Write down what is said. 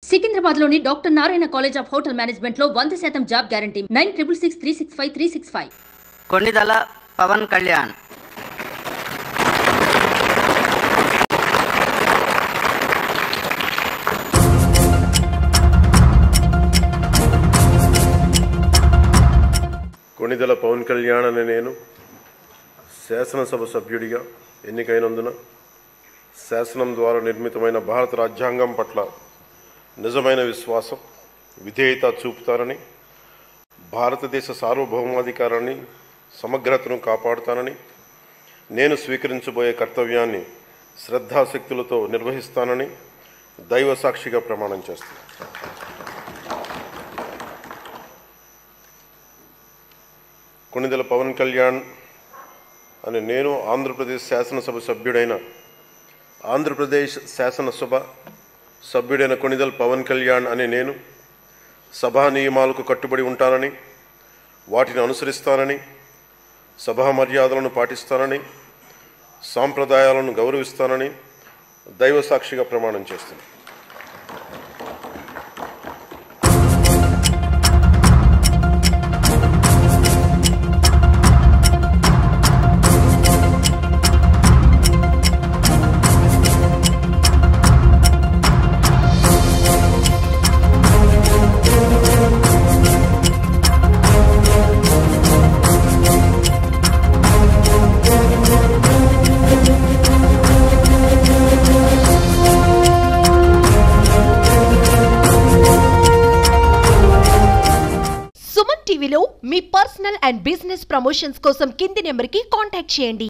సికింద్రాబాద్లోని doctor Narayana college of hotel మేనేజ్మెంట్లో 100% job guarantee 966365 Konidala Pawan Kalyan. Konidala Pawan Kalyan అనే నేను శాసనసభ సభ్యుడిగా ఎన్నికైనందున శాసనం ద్వారా నిర్మితమైన భారత రాజ్యాంగం పట్ల నిజమైన విశ్వాసం, విధేయత చూపుతానని, భారతదేశ సార్వభౌమాధికారాన్ని, సమగ్రతను కాపాడుతానని, నేను స్వీకరించబోయే కర్తవ్యాన్ని శ్రద్ధాశక్తులతో నిర్వహిస్తానని దైవ సాక్షిగా ప్రమాణం చేస్తాను. కొన్నిదల పవన్ కళ్యాణ్ అని నేను ఆంధ్రప్రదేశ్ శాసనసభ సభ్యుడైన కొన్నిదల పవన్ కళ్యాణ్ అనే నేను సభా నియమాలకు కట్టుబడి ఉంటానని, వాటిని అనుసరిస్తానని, సభా మర్యాదలను పాటిస్తానని, సాంప్రదాయాలను గౌరవిస్తానని దైవ సాక్షిగా ప్రమాణం చేస్తున్నాను. సుమన్ టీవీలో మీ పర్సనల్ అండ్ బిజినెస్ ప్రమోషన్స్ కోసం కింది నెంబర్కి కాంటాక్ట్ చేయండి.